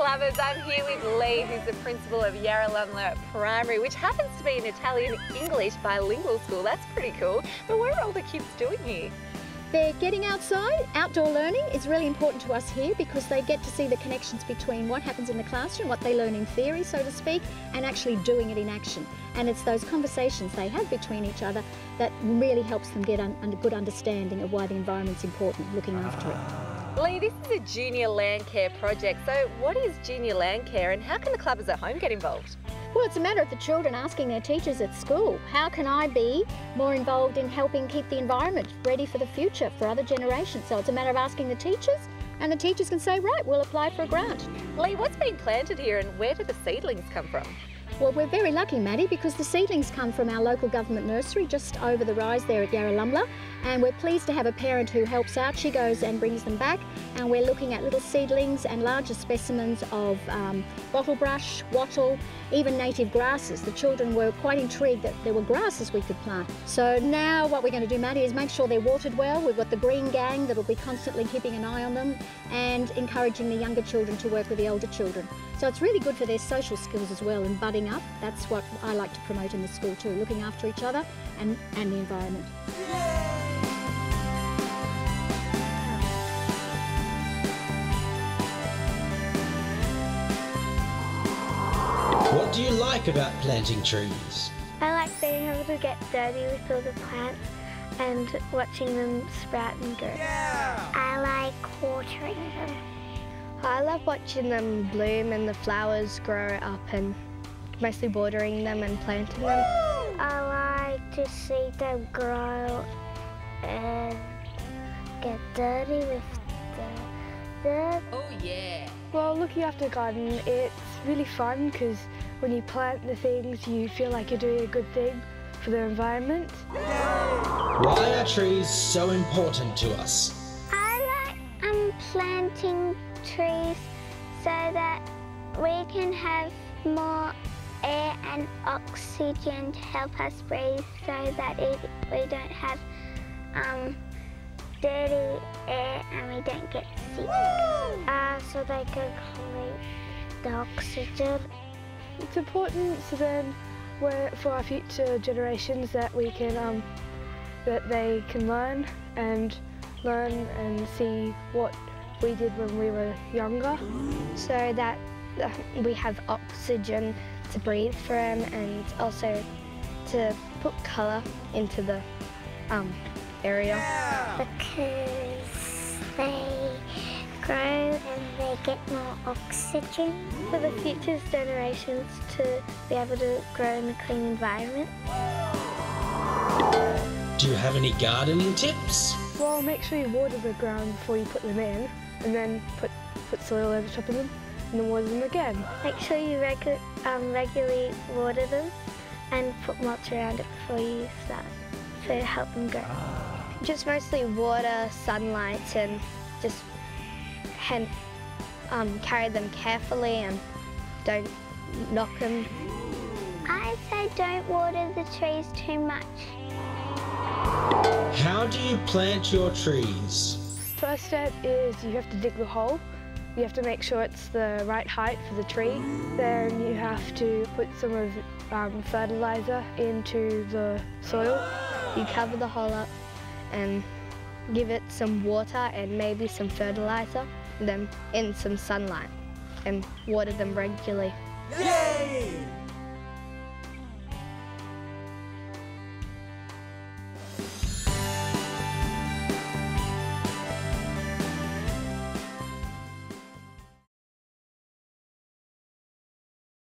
Clubbers, I'm here with Lee, who's the principal of Yarralumla Primary, which happens to be an Italian-English bilingual school. That's pretty cool. But what are all the kids doing here? They're getting outside. Outdoor learning is really important to us here because they get to see the connections between what happens in the classroom, what they learn in theory, so to speak, and actually doing it in action. And it's those conversations they have between each other that really helps them get a good understanding of why the environment's important, looking after it. Lee, this is a junior Landcare project. So what is junior Landcare and how can the clubbers at home get involved? Well, it's a matter of the children asking their teachers at school, how can I be more involved in helping keep the environment ready for the future, for other generations? So it's a matter of asking the teachers, and the teachers can say, right, we'll apply for a grant. Lee, what's being planted here and where do the seedlings come from? Well, we're very lucky, Maddie, because the seedlings come from our local government nursery just over the rise there at Yarralumla, and we're pleased to have a parent who helps out. She goes and brings them back, and we're looking at little seedlings and larger specimens of bottlebrush, wattle, even native grasses. The children were quite intrigued that there were grasses we could plant. So now what we're going to do, Maddie, is make sure they're watered well. We've got the green gang that will be constantly keeping an eye on them and encouraging the younger children to work with the older children. So it's really good for their social skills as well and budding up. That's what I like to promote in the school too, looking after each other and the environment. What do you like about planting trees? I like being able to get dirty with all the plants and watching them sprout and grow. Yeah! I like watering them. I love watching them bloom and the flowers grow up and mostly watering them and planting them. I like to see them grow and get dirty with the dirt. Oh yeah! Well, looking after a garden, it's really fun because when you plant the things, you feel like you're doing a good thing for the environment. Why are trees so important to us? I like planting trees so that we can have more air and oxygen to help us breathe so that we don't have dirty air and we don't get sick. So they can collect the oxygen. It's important so then for our future generations that we can that they can learn and see what we did when we were younger, so that we have oxygen to breathe from and also to put colour into the area. Because they grow and they get more oxygen. For the future generations to be able to grow in a clean environment. Do you have any gardening tips? Well, make sure you water the ground before you put them in and then put soil over top of them and then water them again. Make sure you regularly water them and put mulch around it before you start to help them grow. Just mostly water, sunlight, and just carry them carefully and don't knock them. I say don't water the trees too much. How do you plant your trees? First step is you have to dig the hole. You have to make sure it's the right height for the tree. Then you have to put some of fertilizer into the soil. You cover the hole up and give it some water and maybe some fertilizer, and then in some sunlight and water them regularly. Yay!